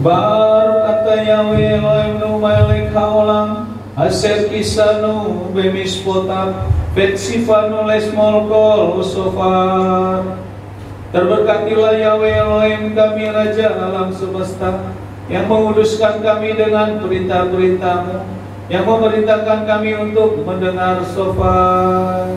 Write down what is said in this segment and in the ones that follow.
Baru kata Yahweh Elohimnu melek haolam Aser kisanu bemispotam Betsifanu lesmolkol usofar. Terberkatilah Yahweh Elohim kami Raja alam semesta, yang menguduskan kami dengan perintah-perintah-Mu, yang memerintahkan kami untuk mendengar shofar.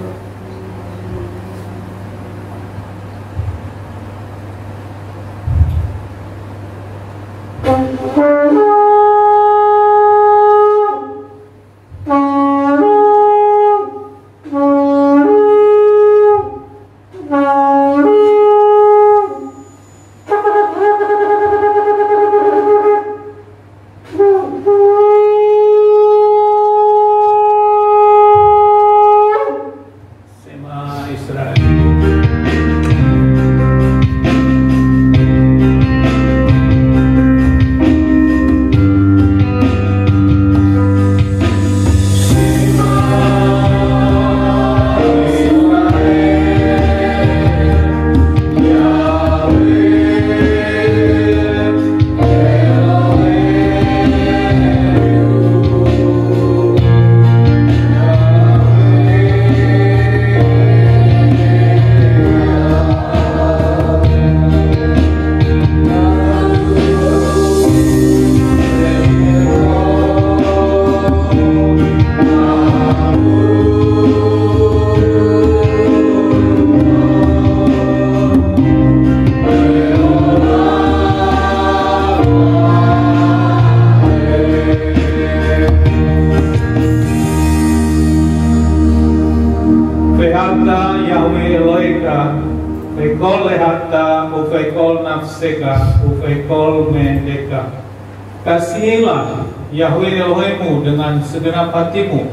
Kasihilah Yahweh Elohimmu dengan segenap hatimu,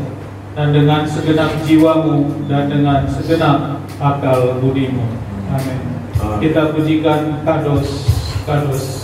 dan dengan segenap jiwamu, dan dengan segenap akal budimu. Amin. Kita pujikan Kados, Kados.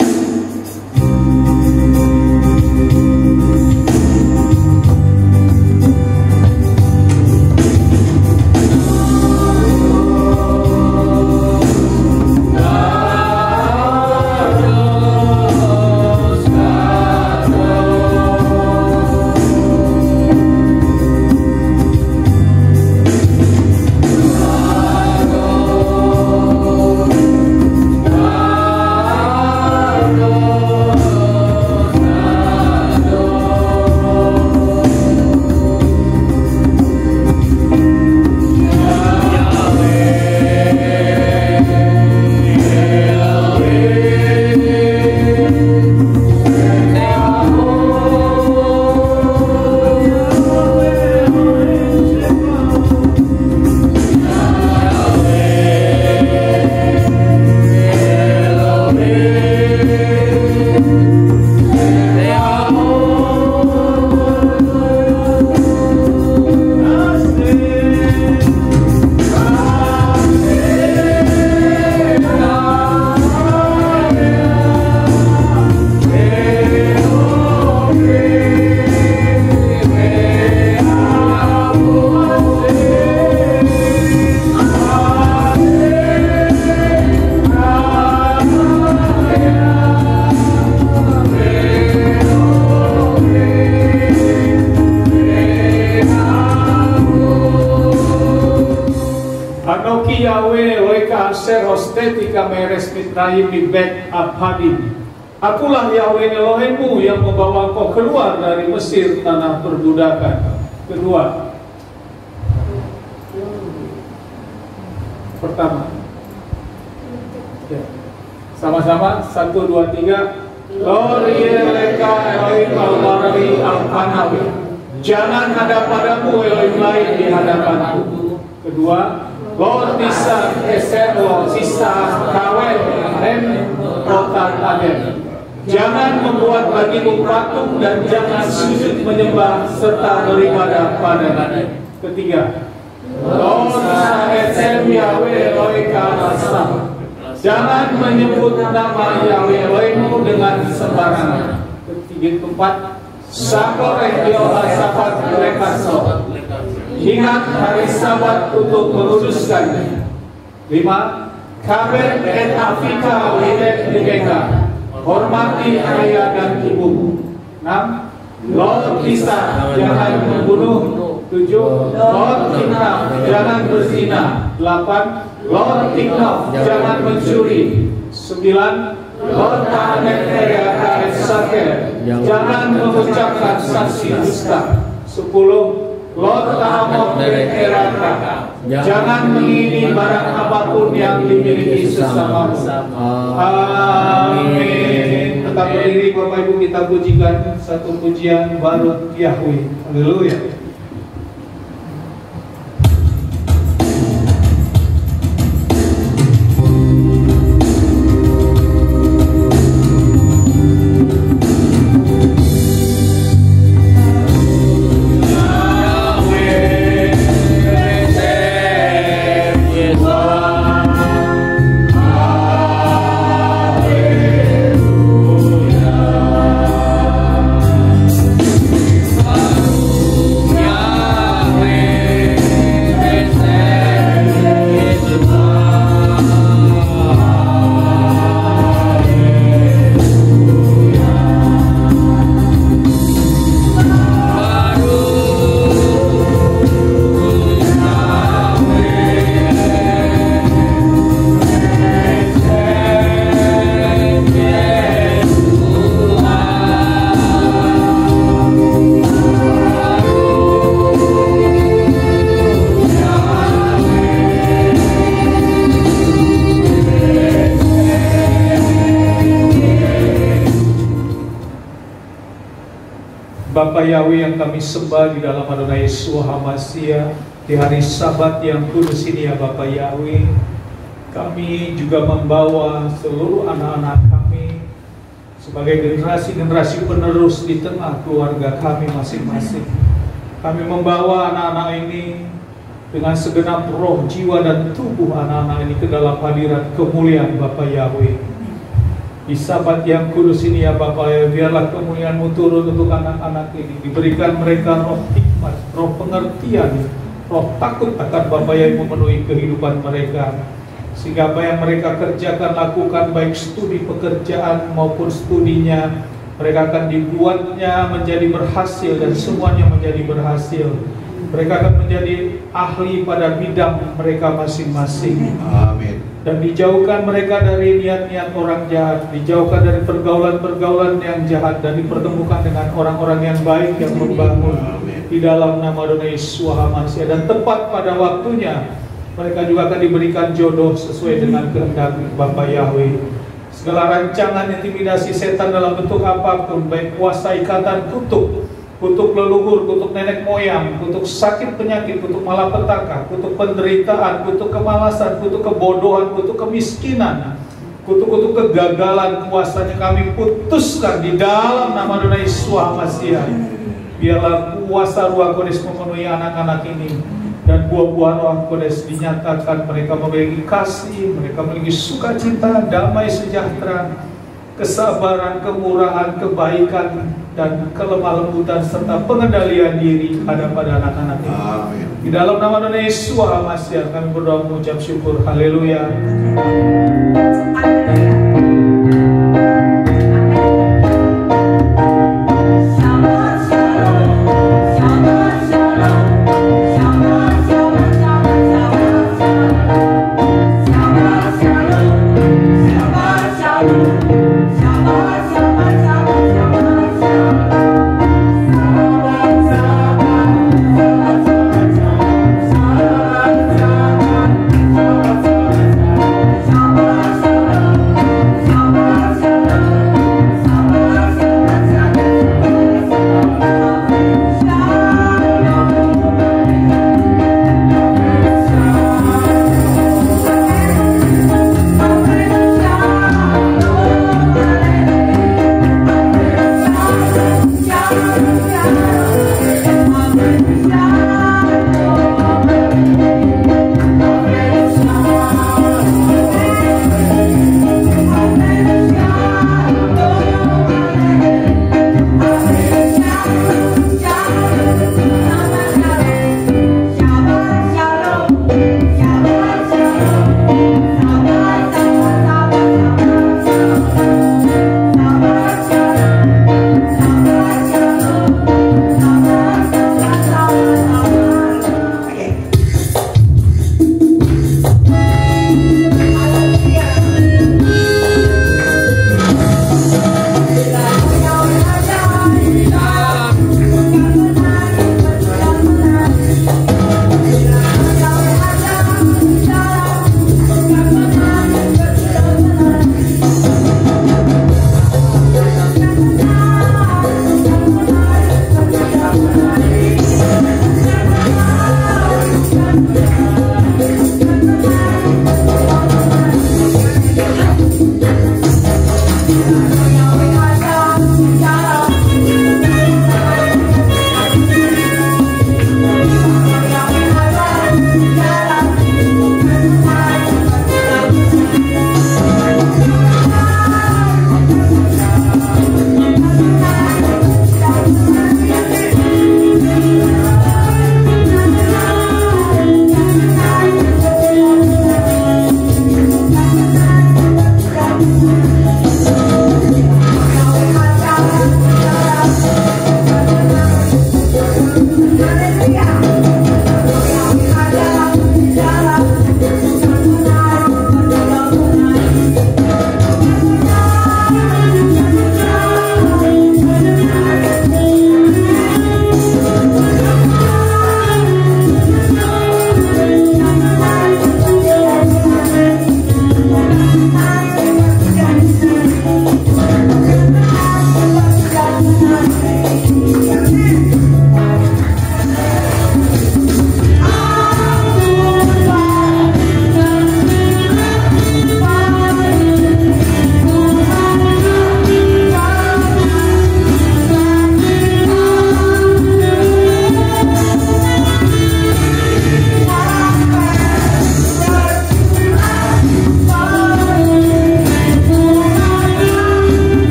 Akulah Yahweh Elohimmu yang membawa kau keluar dari Mesir, tanah perbudakan. Kedua, pertama, ya. Sama-sama, 1, 2, 3. Lori Eleka Elohim Al-Barawi Al-Panawi. Jangan ada padamu Elohim lain di hadapanku. Kedua, Lord Nisa Esero Sisa Kawel Hem Rotan Adem. Jangan membuat bagimu patung dan jangan sujud menyembah serta beribadah padanya. Ketiga, Lord Saetem Yahweh Elohika Asam. Jangan menyebut nama Yahweh Elohimmu dengan sembarangan. Ketiga, keempat, Sakoreh Yohasabat Lekaso. Ingat hari Sabat untuk menguduskannya. 5. Kabet et Afika Widet Dibeka. hormati ayah dan ibumu. 6. Lot kisah, jangan membunuh. 7. Lot tiknaf, jangan berzina. 8. Lot tiknaf, jangan mencuri. 9. Lot ta'anet saker, jangan mengucapkan saksi dusta. 10. Lot ta'amok eraka, jangan mengingini barang apapun yang dimiliki sesamamu. Amin. Tetap berdiri Bapak Ibu, kita pujikan satu pujian baru Yahweh. Haleluya. Bapa Yahweh yang kami sembah di dalam Adonai Yeshua HaMashiach, di hari Sabat yang kudus ini ya Bapa Yahweh, kami juga membawa seluruh anak-anak kami sebagai generasi-generasi penerus di tengah keluarga kami masing-masing. Kami membawa anak-anak ini dengan segenap roh, jiwa, dan tubuh anak-anak ini ke dalam hadirat kemuliaan Bapa Yahweh. Di Sabat yang kudus ini ya Bapa ya, biarlah kemuliaan-Mu turun untuk anak-anak ini. Diberikan mereka roh hikmat, roh pengertian, roh takut akan Bapa yang memenuhi kehidupan mereka. Sehingga apa yang mereka kerjakan, lakukan, baik studi pekerjaan maupun studinya, mereka akan dibuatnya menjadi berhasil dan semuanya menjadi berhasil. Mereka akan menjadi ahli pada bidang mereka masing-masing. Amin. Dan dijauhkan mereka dari niat-niat orang jahat, dijauhkan dari pergaulan-pergaulan yang jahat, dan dipertemukan dengan orang-orang yang baik yang membangun. Amin. Di dalam nama Adonai Yeshua HaMashiach. Dan tepat pada waktunya mereka juga akan diberikan jodoh sesuai dengan kehendak Bapa Yahweh. Segala rancangan intimidasi setan dalam bentuk apapun, baik kuasa ikatan kutuk leluhur, kutuk nenek moyang, kutuk sakit penyakit, kutuk malapetaka, kutuk penderitaan, kutuk kemalasan, kutuk kebodohan, kutuk kemiskinan, kutuk kegagalan, kuasanya kami putuskan di dalam nama Adonai Yeshua HaMashiach. Biarlah kuasa Ruach Kodes memenuhi anak-anak ini, dan buah-buah Ruach Kodes dinyatakan. Mereka memiliki kasih, mereka memiliki sukacita, damai sejahtera, kesabaran, kemurahan, kebaikan, dan kelemah lembutan serta pengendalian diri ada pada anak-anak ini. Amin. Di dalam nama Adonai Yeshua HaMashiach kami berdoa mengucap syukur. Haleluya.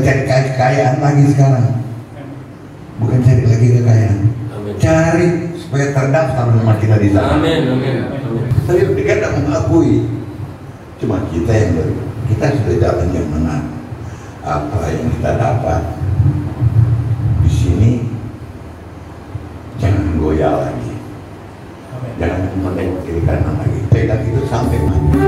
cari kekayaan lagi sekarang. Bukan cari lagi kekayaan. Cari supaya terdaftar nama kita di sana. Amin. Tapi mereka tidak mengakui. Cuma kita yang kita sudah jalan yang benar. Apa yang kita dapat di sini jangan goyah lagi. Jangan menengok kiri kanan lagi. Pegang itu sampai mati.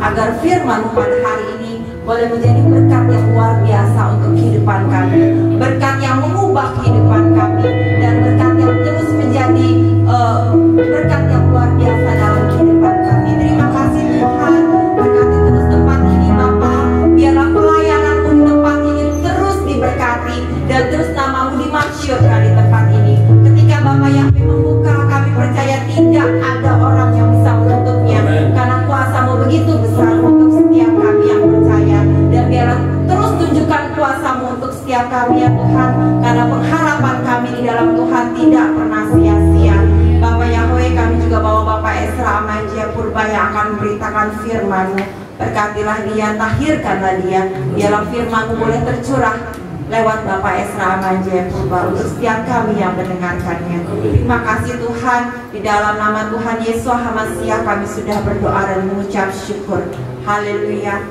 Agar firman pada hari ini boleh menjadi berkat yang luar biasa untuk kehidupan kami, berkat yang mengubah kehidupan kami, dan berkat yang terus menjadi berkat yang luar biasa dalam kehidupan kami. Terima kasih Tuhan, berkati terus tempat ini Bapa, biarlah pelayananmu di tempat ini terus diberkati dan terus namamu dimasyhurkan di tempat ini. Ketika Bapa Yahweh membuka, kami percaya tidak ada orang yang bisa menutupnya, karena kuasa-Mu begitu besar untuk setiap kami yang percaya. Dan biarlah terus tunjukkan kuasa-Mu untuk setiap kami ya Tuhan, karena pengharapan kami di dalam Tuhan tidak pernah sia-sia. Bapak Yahweh, kami juga bawa Bapak Ezra Amajia Purba yang akan memberitakan firman-Mu. Berkatilah dia, tahirkanlah dia, biarlah firman-Mu boleh tercurah lewat Bapak Ezra Amajia Purba untuk setiap kami yang mendengarkannya. Terima kasih Tuhan, di dalam nama Tuhan Yesus HaMasiah kami sudah berdoa dan mengucap syukur. Haleluya.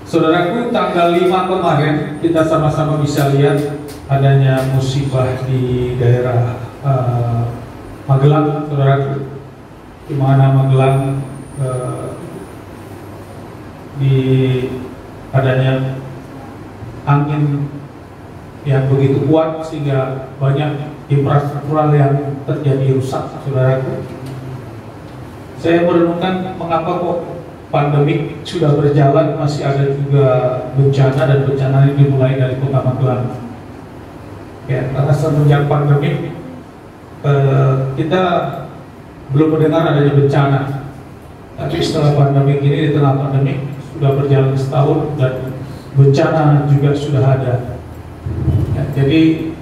Saudaraku, tanggal 5 kemarin kita sama-sama bisa lihat adanya musibah di daerah Magelang, saudaraku, di mana Magelang di adanya angin yang begitu kuat sehingga banyak infrastruktur yang terjadi rusak, saudaraku. Saya merenungkan mengapa kok pandemik sudah berjalan masih ada juga bencana, dan bencana ini dimulai dari Kota Magelang. Ya, karena semenjak pandemik kita belum mendengar adanya bencana. Tapi setelah pandemik ini, di tengah pandemik sudah berjalan setahun dan bencana juga sudah ada. Ya, jadi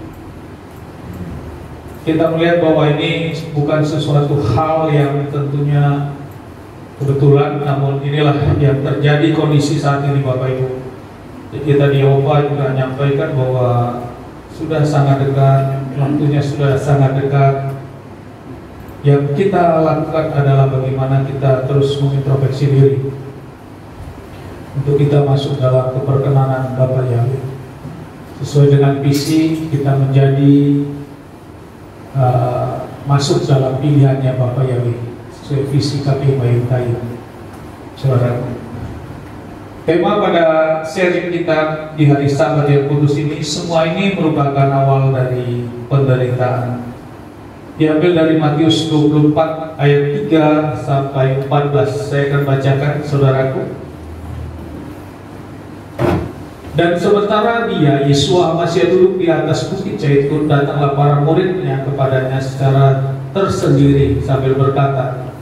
kita melihat bahwa ini bukan sesuatu hal yang tentunya kebetulan, namun inilah yang terjadi kondisi saat ini Bapak Ibu. Jadi tadi Yehova juga menyampaikan bahwa sudah sangat dekat, waktunya sudah sangat dekat. Yang kita lakukan adalah bagaimana kita terus mengintrospeksi diri untuk kita masuk dalam keperkenanan Bapa Yahweh. Sesuai dengan visi kita menjadi masuk dalam pilihannya Bapa Yahweh. Sesuai visi KPI Mayutai. Saudara, tema pada sharing kita di hari Sabat yang kudus ini, semua ini merupakan awal dari penderitaan. diambil dari Matius 24 ayat 3 sampai 14. Saya akan bacakan, saudaraku. Dan sementara dia, Yesua masih duduk di atas bukit Zaitun, datanglah para muridnya kepadanya secara tersendiri sambil berkata,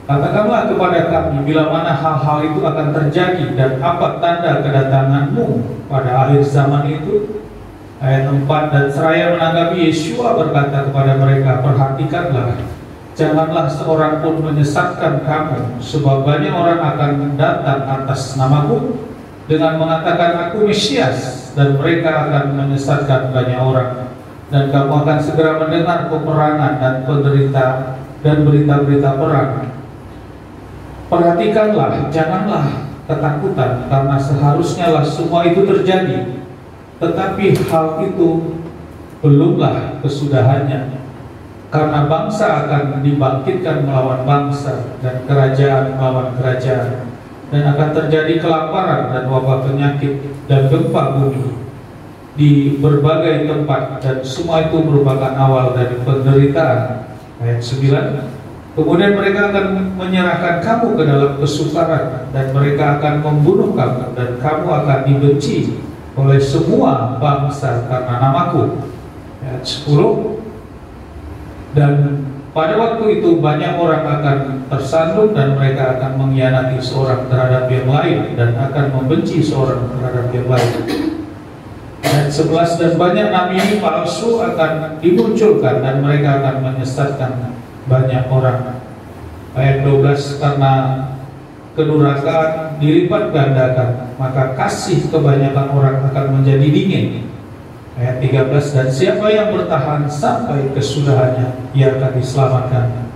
katakanlah kepada kami bila mana hal-hal itu akan terjadi dan apa tanda kedatanganmu pada akhir zaman itu. Ayat 4, dan seraya menanggapi Yesua berkata kepada mereka, perhatikanlah, janganlah seorang pun menyesatkan kamu, sebab banyak orang akan datang atas namaku dengan mengatakan aku Mesias, dan mereka akan menyesatkan banyak orang. Dan kamu akan segera mendengar peperangan dan penderita dan berita-berita perang. Perhatikanlah, janganlah ketakutan, karena seharusnya lah semua itu terjadi. Tetapi hal itu belumlah kesudahannya, karena bangsa akan dibangkitkan melawan bangsa dan kerajaan melawan kerajaan, dan akan terjadi kelaparan dan wabah penyakit dan gempa bumi di berbagai tempat, dan semua itu merupakan awal dari penderitaan. Ayat 9, kemudian mereka akan menyerahkan kamu ke dalam kesukaran, dan mereka akan membunuh kamu, dan kamu akan dibenci oleh semua bangsa karena namaku. Ayat 10, dan pada waktu itu banyak orang akan tersandung, dan mereka akan mengkhianati seorang terhadap yang lain, dan akan membenci seorang terhadap yang lain. Ayat 11, dan banyak nabi palsu akan dimunculkan, dan mereka akan menyesatkan banyak orang. Ayat 12, karena kedurhakaan dilipat gandakan, maka kasih kebanyakan orang akan menjadi dingin. Ayat 13, dan siapa yang bertahan sampai kesudahannya, ia akan diselamatkan.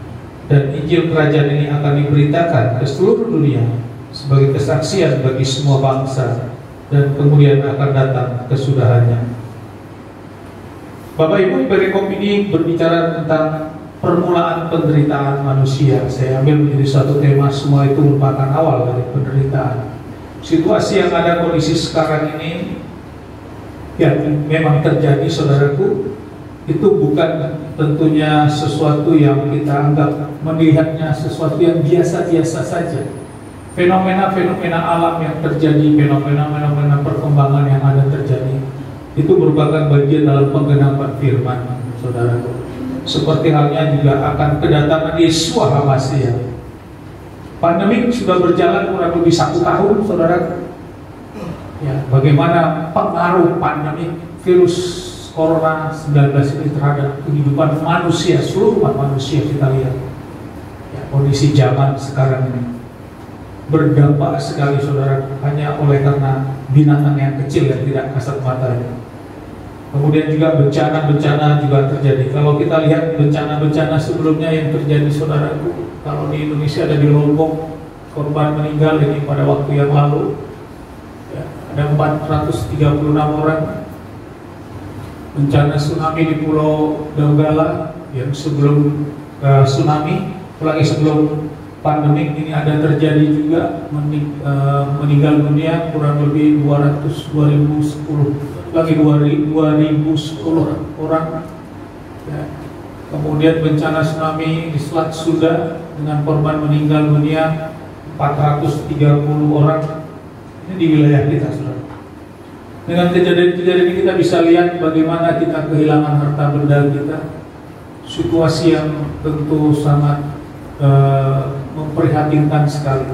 Dan Injil kerajaan ini akan diberitakan ke seluruh dunia sebagai kesaksian bagi semua bangsa, dan kemudian akan datang kesudahannya. Bapak Ibu, perikop ini berbicara tentang permulaan penderitaan manusia. Saya ambil menjadi satu tema, semua itu merupakan awal dari penderitaan. Situasi yang ada, kondisi sekarang ini yang memang terjadi, saudaraku, itu bukan tentunya sesuatu yang kita anggap melihatnya sesuatu yang biasa-biasa saja. Fenomena-fenomena alam yang terjadi, fenomena-fenomena perkembangan yang ada terjadi, itu merupakan bagian dalam penggenapan firman, saudaraku. Seperti halnya juga akan kedatangan Yesua HaMasiah. Pandemi sudah berjalan kurang lebih 1 tahun, saudara. Ya, bagaimana pengaruh pandemi virus Corona 19 ini terhadap kehidupan manusia, seluruh manusia kita lihat. Ya, kondisi zaman sekarang ini berdampak sekali, saudara, hanya oleh karena binatang yang kecil yang tidak kasat mata ini. Kemudian juga bencana-bencana juga terjadi. Kalau kita lihat bencana-bencana sebelumnya yang terjadi, saudaraku, kalau di Indonesia ada di Lombok, korban meninggal ini pada waktu yang lalu, ya, ada 436 orang. Bencana tsunami di Pulau Donggala yang sebelum tsunami, apalagi sebelum pandemik ini ada terjadi juga, meninggal dunia kurang lebih 2010 orang. Ya. Kemudian bencana tsunami di Selat Sunda dengan korban meninggal dunia 430 orang. Ini di wilayah kita, saudara. Dengan kejadian-kejadian ini kita bisa lihat bagaimana kita kehilangan harta benda kita. Situasi yang tentu sangat memprihatinkan sekali.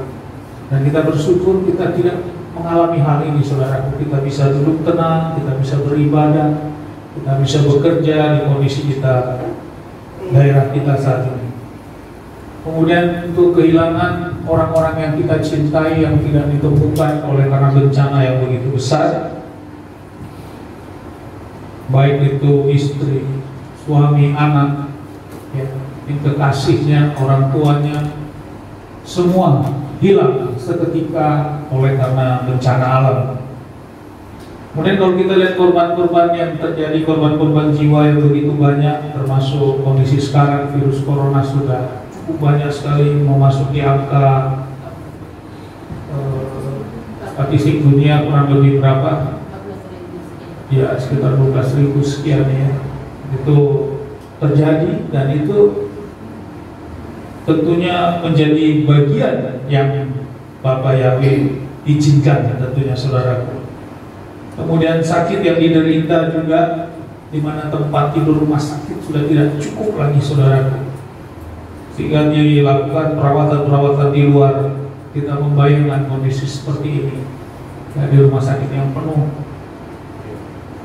Dan kita bersyukur kita tidak mengalami hal ini, saudaraku. Kita bisa duduk tenang, kita bisa beribadah, kita bisa bekerja di kondisi kita, daerah kita saat ini. Kemudian untuk kehilangan orang-orang yang kita cintai yang tidak ditemukan oleh karena bencana yang begitu besar, baik itu istri, suami, anak, ya, kekasihnya, orang tuanya, semua hilang seketika oleh karena bencana alam. Kemudian kalau kita lihat korban-korban yang terjadi, korban-korban jiwa yang begitu banyak, termasuk kondisi sekarang virus corona sudah cukup banyak sekali memasuki angka statistik dunia kurang lebih berapa? Ya, sekitar 12.000 sekian ya. Itu terjadi, dan itu tentunya menjadi bagian yang Bapak Yahweh izinkan tentunya saudaraku. Kemudian sakit yang diderita juga, di mana tempat tidur rumah sakit sudah tidak cukup lagi saudaraku, sehingga dilakukan perawatan-perawatan di luar. Kita membayangkan kondisi seperti ini ya, di rumah sakit yang penuh,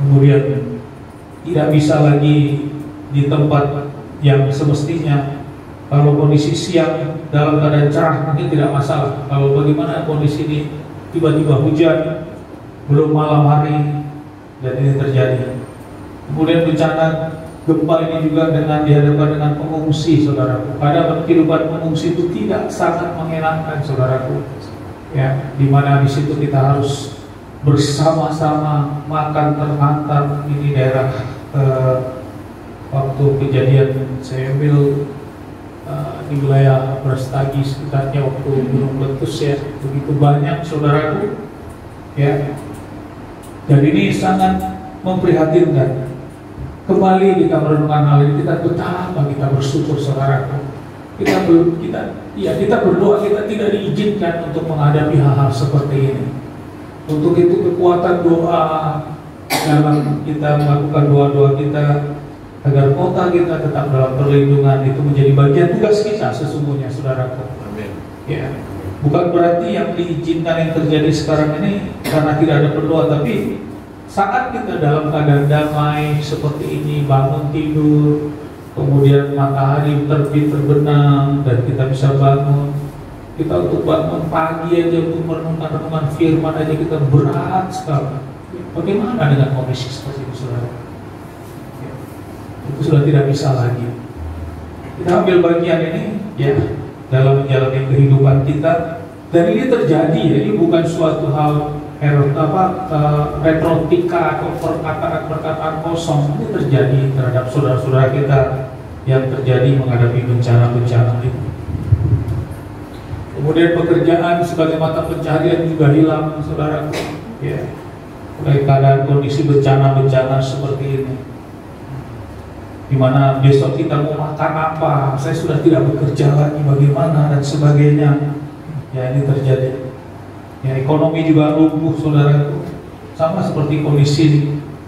kemudian tidak bisa lagi di tempat yang semestinya. Kalau kondisi siang dalam keadaan cerah mungkin tidak masalah. Kalau bagaimana kondisi ini tiba-tiba hujan, belum malam hari, dan ini terjadi. Kemudian bencana gempa ini juga dengan dihadapkan dengan pengungsi, saudaraku. Pada kehidupan pengungsi itu tidak sangat mengenakan, saudaraku. Ya, di mana di situ kita harus bersama-sama makan terlantar. Ini daerah waktu kejadian saya ambil di wilayah Brastagi sekitarnya waktu Gunung Meletus ya, begitu banyak saudaraku ya, dan ini sangat memprihatinkan. Kembali kita merenungkan hal ini, kita betapa kita bersyukur saudaraku. Kita berdoa, kita tidak diizinkan untuk menghadapi hal-hal seperti ini. Untuk itu kekuatan doa dalam kita melakukan doa-doa kita agar kota kita tetap dalam perlindungan, itu menjadi bagian tugas kita sesungguhnya saudaraku. Amin. Ya, bukan berarti yang diizinkan yang terjadi sekarang ini karena tidak ada berdoa, tapi saat kita dalam keadaan damai seperti ini, bangun tidur, kemudian matahari terbit terbenam dan kita bisa bangun, kita untuk bangun pagi aja untuk merenungkan renungan firman aja kita berat sekali. Bagaimana dengan kondisi seperti itu saudara? Itu sudah tidak bisa lagi. Kita ambil bagian ini ya dalam menjalani kehidupan kita, dan ini terjadi ya, ini bukan suatu hal retorika atau perkataan-perkataan kosong. Ini terjadi terhadap saudara-saudara kita yang terjadi menghadapi bencana-bencana itu. Kemudian pekerjaan sebagai mata pencaharian juga hilang saudara ya, oleh keadaan kondisi bencana-bencana seperti ini, dimana besok kita mau makan apa, saya sudah tidak bekerja lagi bagaimana dan sebagainya ya, ini terjadi ya. Ekonomi juga lumpuh saudaraku, sama seperti kondisi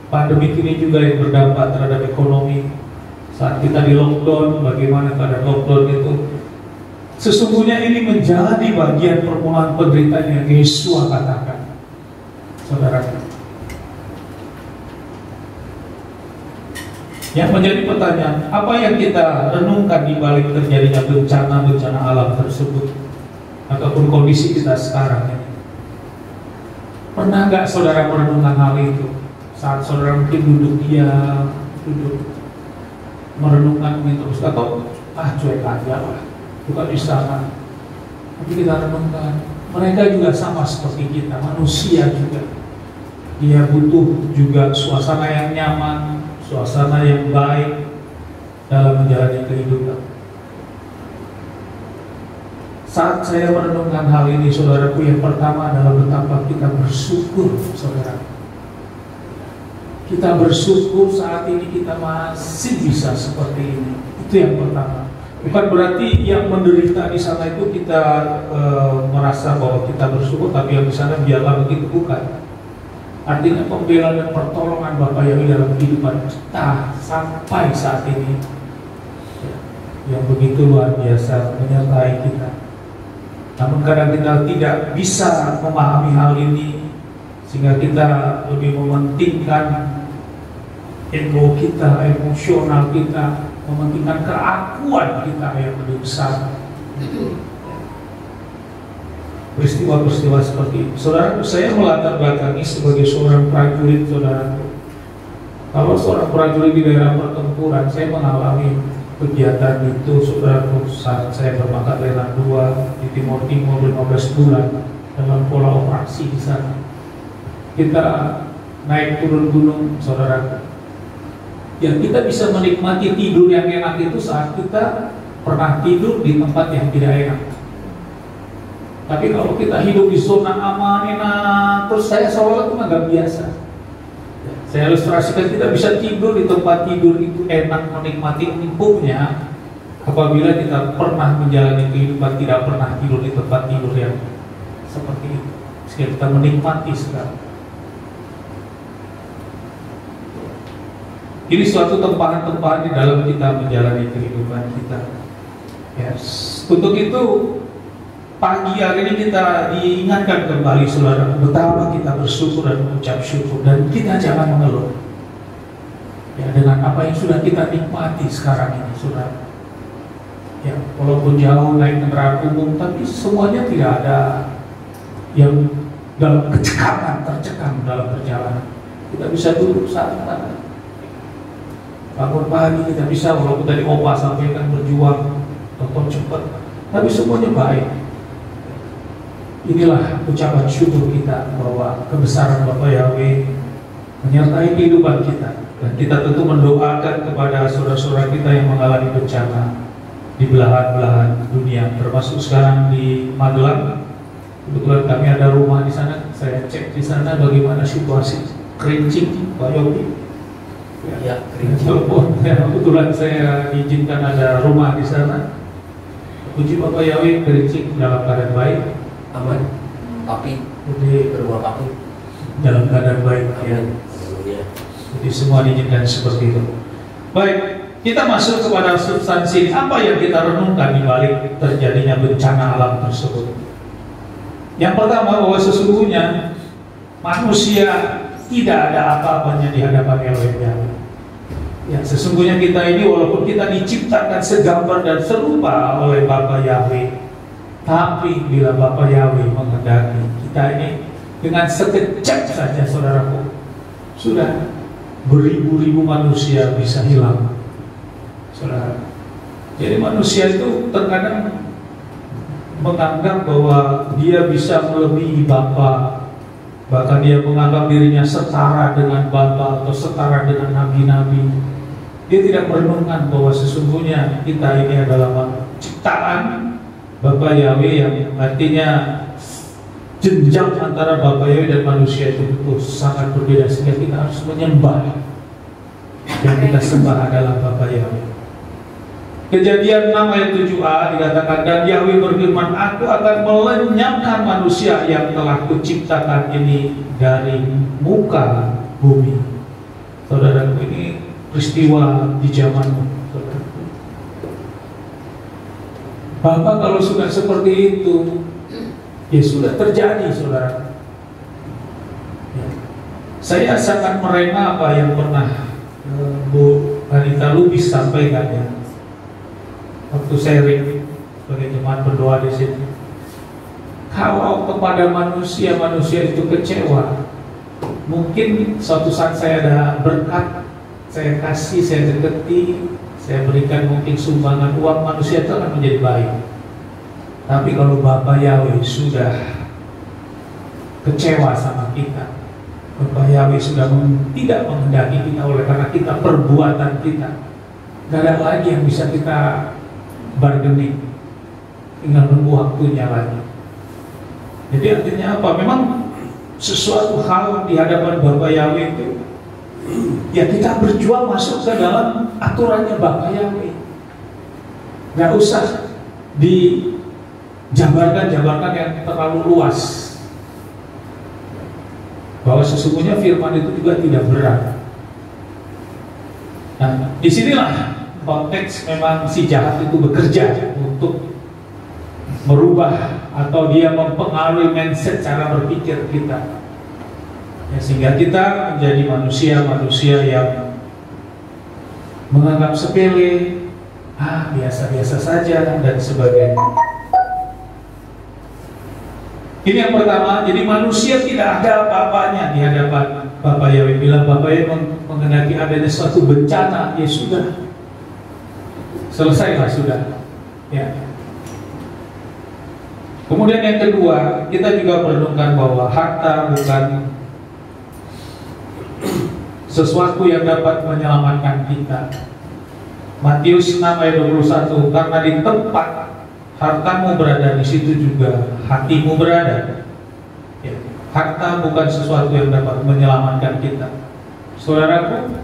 pandemi ini juga yang berdampak terhadap ekonomi. Saat kita di lockdown, bagaimana keadaan lockdown itu, sesungguhnya ini menjadi bagian permohonan penderitaan yang Yesus katakan saudaraku. Yang menjadi pertanyaan, apa yang kita renungkan di balik terjadinya bencana-bencana alam tersebut ataupun kondisi kita sekarang ini? Pernah nggak saudara merenungkan hal itu? Saat saudara mungkin duduk merenungkan ini terus, atau cuek aja lah, bukan di sana. Tapi kita renungkan, mereka juga sama seperti kita, manusia juga. Dia butuh juga suasana yang nyaman, suasana yang baik dalam menjalani kehidupan. Saat saya merenungkan hal ini saudaraku, yang pertama adalah betapa kita bersyukur saudara. Kita bersyukur saat ini kita masih bisa seperti ini. Itu yang pertama. Bukan berarti yang menderita di sana itu kita merasa bahwa kita bersyukur, tapi yang di sana biarlah begitu, bukan. Artinya pembelaan dan pertolongan Bapak Yahweh dalam kehidupan kita sampai saat ini yang begitu luar biasa menyertai kita. Namun kadang kita tidak bisa memahami hal ini, sehingga kita lebih mementingkan ego kita, emosional kita, mementingkan keakuan kita yang lebih besar. Peristiwa-peristiwa seperti itu. Saudara, saya melatar belakangi sebagai seorang prajurit, saudara. Kalau seorang prajurit di daerah pertempuran, saya mengalami kegiatan itu, saudara, saat saya berpangkat Letnan 2 di Timur 15 bulan dalam pola operasi di sana. Kita naik turun gunung, saudara. Ya, kita bisa menikmati tidur yang enak itu saat kita pernah tidur di tempat yang tidak enak. Tapi kalau kita hidup di zona aman, enak, terus saya seolah-olah itu nggak biasa. Saya ilustrasikan, kita bisa tidur di tempat tidur itu enak, menikmati empuknya apabila kita pernah menjalani kehidupan tidak pernah tidur di tempat tidur yang seperti itu, sehingga kita menikmati sekarang. Ini suatu tempahan-tempahan di dalam kita menjalani kehidupan kita. Yes. Untuk itu pagi hari ini kita diingatkan kembali, saudara, betapa kita bersyukur dan mengucap syukur, dan kita jangan mengeluh ya dengan apa yang sudah kita nikmati sekarang ini, saudara. Ya, walaupun jauh naik kendaraan umum, tapi semuanya tidak ada yang dalam kecekaman, tercekam dalam perjalanan. Kita bisa duduk saat mana, bangun pagi kita bisa, walaupun tadi Opa sampaikan berjuang, dokter cepat, tapi semuanya baik. Inilah ucapan syukur kita bahwa kebesaran Bapa Yahweh menyertai kehidupan kita, dan kita tentu mendoakan kepada saudara-saudara kita yang mengalami bencana di belahan-belahan dunia, termasuk sekarang di Magelang. Kebetulan kami ada rumah di sana, saya cek di sana bagaimana situasi Kerincing, Pak Yogi. Ya, Kerincing. Kebetulan saya diizinkan ada rumah di sana. Puji Bapa Yahweh, Kerincing dalam keadaan baik. Aman, tapi di kedua kaki dalam keadaan baik ya. Jadi semua diizinkan seperti itu. Baik, kita masuk kepada substansi. Apa yang kita renungkan di balik terjadinya bencana alam tersebut? Yang pertama, bahwa sesungguhnya manusia tidak ada apa-apanya di hadapan Yahweh. Ya, sesungguhnya kita ini walaupun kita diciptakan segambar dan serupa oleh Bapa Yahweh, tapi bila Bapa Yahweh menghendaki, kita ini dengan sekejap saja, saudaraku, sudah beribu-ribu manusia bisa hilang, saudara. Jadi manusia itu terkadang menganggap bahwa dia bisa melebihi Bapa, bahkan dia menganggap dirinya setara dengan Bapa atau setara dengan nabi-nabi. Dia tidak merenungkan bahwa sesungguhnya kita ini adalah ciptaan Bapa Yahweh, yang artinya jenjang antara Bapa Yahweh dan manusia itu sangat berbeda, sehingga kita harus menyembah. Yang kita sembah adalah Bapa Yahweh. Kejadian 6 ayat 7a dikatakan, dan Yahweh berfirman, aku akan melenyapkan manusia yang telah kuciptakan ini dari muka bumi. Saudaraku, ini peristiwa di zamanmu. Bapak kalau sudah seperti itu, ya sudah terjadi, saudara. Ya. Saya sangat merema apa yang pernah Bu Anita Lubis sampaikan ya, waktu sharing sebagai jemaat berdoa di sini. Kalau kepada manusia itu kecewa, mungkin suatu saat saya ada berkat, saya kasih, saya deketi, saya berikan mungkin sumbangan uang, manusia itu akan menjadi baik. Tapi kalau Bapa Yahweh sudah kecewa sama kita, Bapa Yahweh sudah tidak menghendaki kita oleh karena kita perbuatan kita, tidak ada lagi yang bisa kita bargaining, tinggal nunggu waktunya lagi. Jadi artinya apa? Memang sesuatu hal di hadapan Bapa Yahweh itu, ya kita berjuang masuk ke dalam aturannya Bapa Yahweh. Gak usah dijabarkan yang terlalu luas, bahwa sesungguhnya firman itu juga tidak berat. Nah, disinilah konteks memang si jahat itu bekerja untuk merubah atau dia mempengaruhi mindset cara berpikir kita. Ya, sehingga kita menjadi manusia-manusia yang menganggap sepele, biasa-biasa saja dan sebagainya. Ini yang pertama. Jadi manusia tidak ada apa-apanya di hadapan Bapa Yahweh. Bila Bapa Yahweh menghendaki adanya suatu bencana, ya sudah, selesailah sudah. Ya. Kemudian yang kedua, kita juga merenungkan bahwa harta bukan sesuatu yang dapat menyelamatkan kita. Matius 6 ayat 21, karena di tempat hartamu berada, di situ juga hatimu berada. Ya. Harta bukan sesuatu yang dapat menyelamatkan kita. Saudaraku,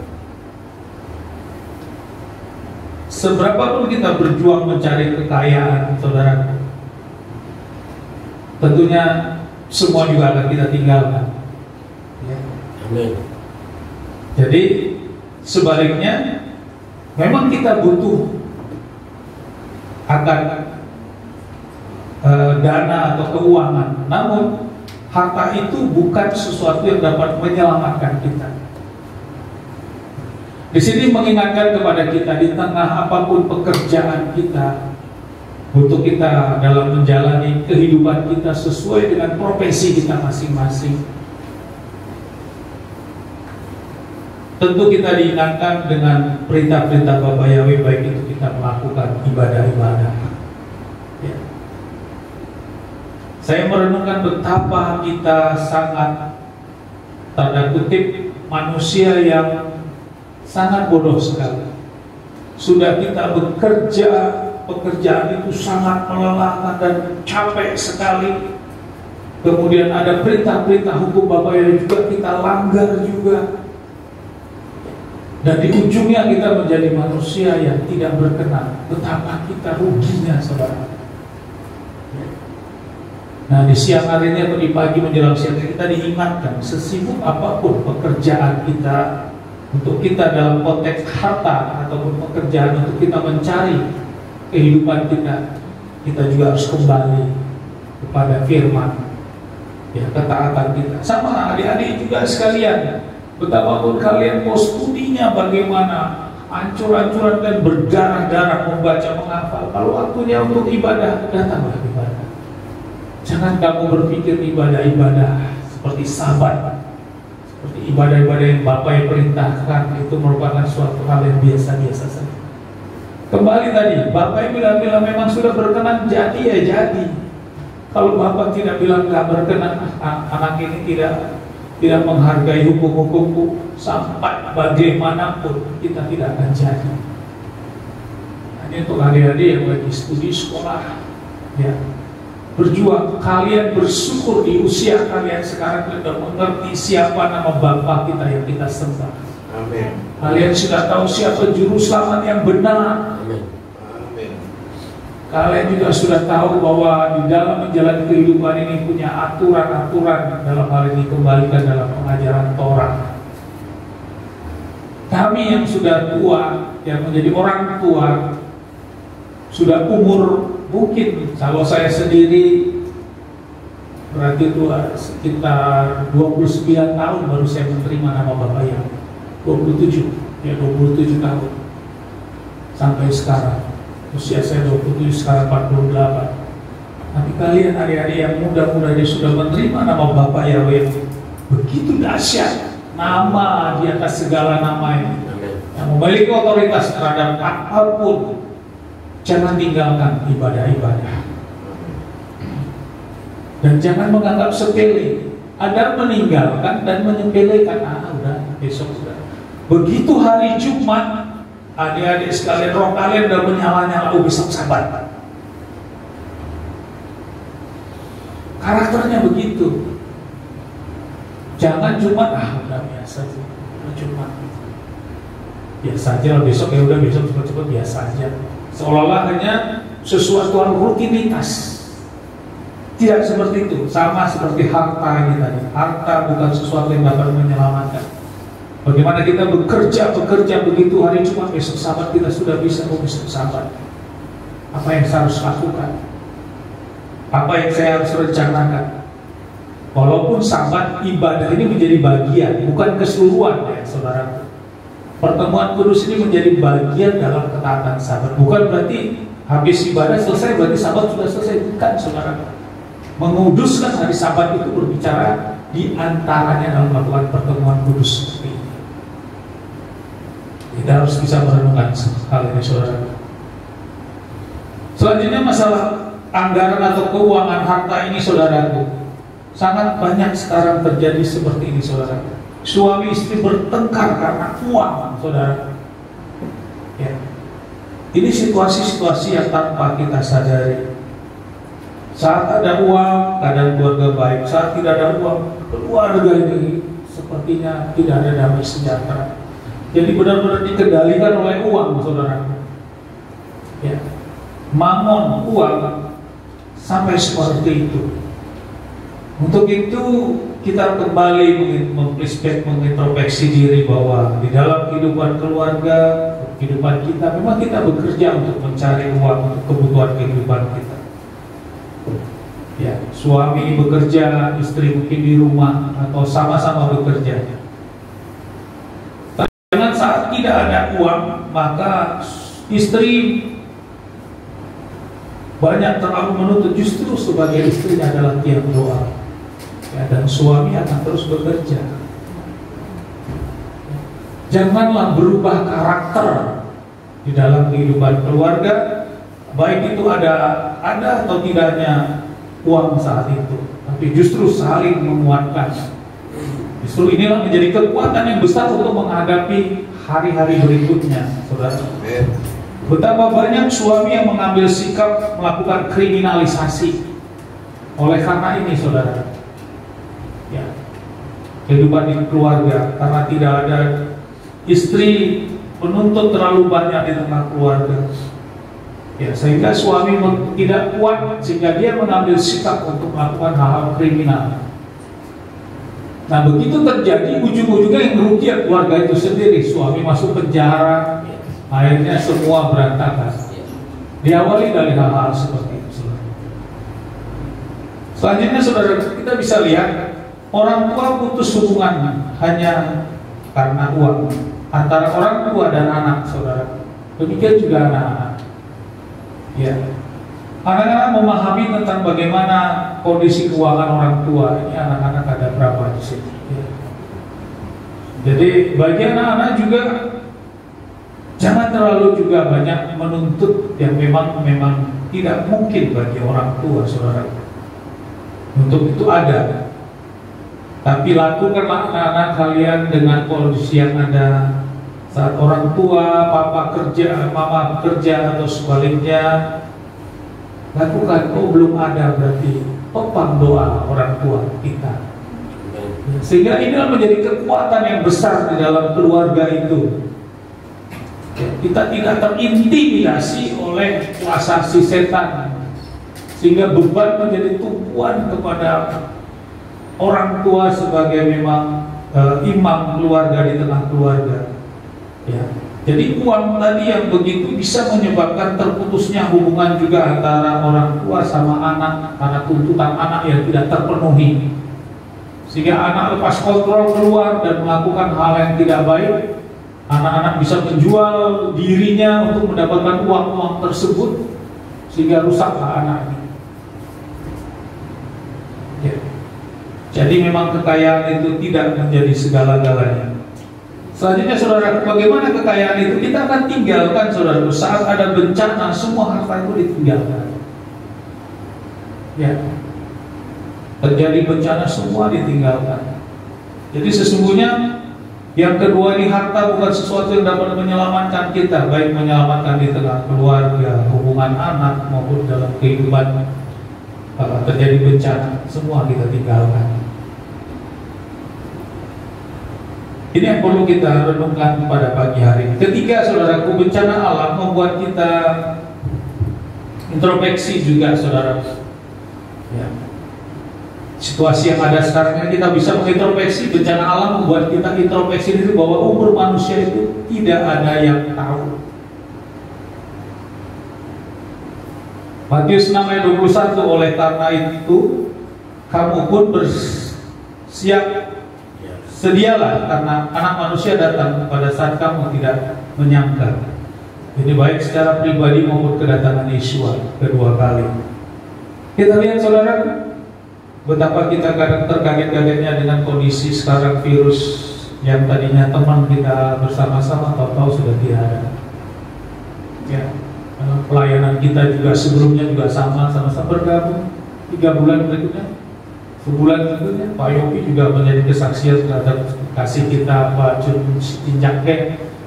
seberapapun kita berjuang mencari kekayaan, saudaraku, tentunya semua juga akan kita tinggalkan. Ya. Amin. Jadi sebaliknya, memang kita butuh akan dana atau keuangan, namun harta itu bukan sesuatu yang dapat menyelamatkan kita. Di sini mengingatkan kepada kita di tengah apapun pekerjaan kita, untuk kita dalam menjalani kehidupan kita sesuai dengan profesi kita masing-masing. Tentu kita diingatkan dengan perintah-perintah Bapak Yahweh, baik itu kita melakukan ibadah-ibadah. Ya. Saya merenungkan betapa kita sangat, tanda kutip, manusia yang sangat bodoh sekali. Sudah kita bekerja, pekerjaan itu sangat melelahkan dan capek sekali. Kemudian ada perintah-perintah hukum Bapak Yahweh juga kita langgar juga. Dan di ujungnya kita menjadi manusia yang tidak berkenan. Betapa kita ruginya, saudara. Nah, di siang hari ini atau di pagi menjelang siang kita diingatkan, sesibuk apapun pekerjaan kita, untuk kita dalam konteks harta ataupun pekerjaan untuk kita mencari kehidupan kita juga harus kembali kepada firman, ya, ketaatan kita. Sama adik-adik juga sekalian, betapapun kalian mau studinya bagaimana, ancur-ancuran dan berdarah-darah membaca, menghafal, kalau waktunya untuk ibadah, datanglah ibadah. Jangan kamu berpikir ibadah-ibadah seperti sabat, seperti ibadah-ibadah yang Bapak yang perintahkan itu merupakan suatu hal yang biasa-biasa saja. Kembali tadi, Bapak yang bilang memang sudah berkenan, jadi ya jadi. Kalau Bapak tidak bilang nggak berkenan, anak ini tidak menghargai hukum-hukumku, sampai bagaimanapun kita tidak akan jadi. Ini untuk adik-adik yang lagi studi sekolah, ya, berjuang, kalian bersyukur di usia kalian sekarang sudah mengerti siapa nama Bapa kita yang kita sembah. Amin. Kalian sudah tahu siapa juru selamat yang benar. Amin. Kalian juga sudah tahu bahwa di dalam menjalani kehidupan ini punya aturan-aturan, dalam hal ini kembalikan dalam pengajaran Torah. Kami yang sudah tua, yang menjadi orang tua, sudah umur mungkin, kalau saya sendiri berarti itu sekitar 29 tahun baru saya menerima nama Bapak yang 27 tahun sampai sekarang. Usia saya 27, sekarang 48. Tapi kalian adik-adik yang muda-muda dia sudah menerima nama Bapak Yahweh, begitu dahsyat, nama di atas segala nama ini, yang memiliki otoritas terhadap apapun. Jangan tinggalkan ibadah-ibadah, dan jangan menganggap sepele. Ada meninggalkan dan menyepelekan, udah besok sudah. Begitu hari Jumat, adik-adik sekalian, roh kalian udah menyala-nyala, besok Sabat. Karakternya begitu. Jangan Jumat, udah biasa aja, Jumat biasa aja, besok ya udah, besok cepat-cepat biasa aja. Seolah-olah hanya sesuatu yang rutinitas. Tidak seperti itu. Sama seperti harta ini tadi. Harta bukan sesuatu yang dapat menyelamatkan. Bagaimana kita bekerja begitu hari Jumat, besok Sabat kita sudah bisa, besok Sabat. Apa yang saya harus lakukan? Apa yang saya harus rencanakan? Walaupun Sabat, ibadah ini menjadi bagian, bukan keseluruhan ya saudara. Pertemuan kudus ini menjadi bagian dalam ketaatan Sabat. Bukan berarti habis ibadah selesai berarti Sabat sudah selesai. Bukan, saudara. Menguduskan hari Sabat itu berbicara di antaranya dalam melakukan pertemuan kudus seperti ini. Kita harus bisa merenungkan hal ini, saudara. Selanjutnya masalah anggaran atau keuangan harta ini, saudaraku. Sangat banyak sekarang terjadi seperti ini, saudara. Suami istri bertengkar karena uang, saudara. Ya. Ini situasi-situasi yang tanpa kita sadari. Saat ada uang, keadaan keluarga baik. Saat tidak ada uang, keluarga ini seperti sepertinya tidak ada damai sejahtera. Jadi benar-benar dikendalikan oleh uang, saudara. Ya, mamon, uang, sampai seperti itu. Untuk itu kita kembali mengintrospeksi diri bahwa di dalam kehidupan keluarga, kehidupan kita, memang kita bekerja untuk mencari uang untuk kebutuhan kehidupan kita. Ya, suami bekerja, istri mungkin di rumah atau sama-sama bekerja. Dengan saat tidak ada uang, maka istri banyak terlalu menuntut, justru sebagai istri adalah tiang doa. Ya, dan suami akan terus bekerja. Janganlah berubah karakter di dalam kehidupan keluarga, baik itu ada atau tidaknya uang saat itu, tapi justru saling menguatkan. Justru inilah menjadi kekuatan yang besar untuk menghadapi hari-hari berikutnya, saudara. Betapa banyak suami yang mengambil sikap melakukan kriminalisasi oleh karena ini, saudara. Ya, kehidupan di keluarga, karena tidak ada istri menuntut terlalu banyak di tengah keluarga. Ya, sehingga suami tidak kuat, sehingga dia mengambil sikap untuk melakukan hal-hal kriminal. Nah, begitu terjadi, ujung-ujungnya yang merugikan keluarga itu sendiri. Suami masuk penjara, akhirnya semua berantakan. Diawali dari hal-hal seperti itu. Selanjutnya, saudara, kita bisa lihat orang tua putus hubungan hanya karena uang antara orang tua dan anak, saudara. Demikian juga anak-anak. Ya, anak-anak memahami tentang bagaimana kondisi keuangan orang tua. Ini anak-anak ada berapa di sini? Ya. Jadi bagi anak-anak juga jangan terlalu juga banyak menuntut yang memang tidak mungkin bagi orang tua, saudara. Untuk itu ada. Tapi lakukanlah anak-anak kalian dengan kondisi yang ada. Saat orang tua, papa kerja, mama kerja, atau sebaliknya, lakukan. Oh, belum ada, berarti topang doa orang tua kita. Sehingga inilah menjadi kekuatan yang besar di dalam keluarga itu. Kita tidak terintimidasi oleh kuasa si setan, sehingga beban menjadi tumpuan kepada orang tua sebagai memang imam keluarga di tengah keluarga. Ya, jadi uang tadi yang begitu bisa menyebabkan terputusnya hubungan juga antara orang tua sama anak karena tuntutan anak yang tidak terpenuhi, sehingga anak lepas kontrol keluar dan melakukan hal yang tidak baik. Anak-anak bisa menjual dirinya untuk mendapatkan uang-uang tersebut, sehingga rusaklah anak ini. Ya. Jadi memang kekayaan itu tidak menjadi segala-galanya. Selanjutnya, saudara, bagaimana kekayaan itu kita akan tinggalkan, saudara. Saat ada bencana, semua harta itu ditinggalkan. Ya, terjadi bencana, semua ditinggalkan. Jadi sesungguhnya yang kedua ini, harta bukan sesuatu yang dapat menyelamatkan kita, baik menyelamatkan di tengah keluarga, hubungan anak, maupun dalam kehidupan. Terjadi bencana, semua kita tinggalkan. Ini yang perlu kita renungkan pada pagi hari. Ketiga, saudaraku, bencana alam membuat kita introspeksi juga, saudara. Ya. Situasi yang ada sekarang ini kita bisa mengintrospeksi. Bencana alam membuat kita introspeksi diri bahwa umur manusia itu tidak ada yang tahu. Matius 6 ayat 21, oleh karena itu kamu pun bersiap, sedialah, karena anak manusia datang pada saat kamu tidak menyangka. Ini baik secara pribadi maupun kedatangan Yesus kedua kali. Kita lihat, saudara, betapa kita kadang terkaget-kagetnya dengan kondisi sekarang, virus yang tadinya teman kita bersama-sama tahu-tahu sudah tidak ada. Ya, pelayanan kita juga sebelumnya juga sama-sama bergabung. 3 bulan berikutnya, sebulan berikutnya, Pak Yopi juga menjadi kesaksian terhadap kasih kita, Pak Joni Sitinjak,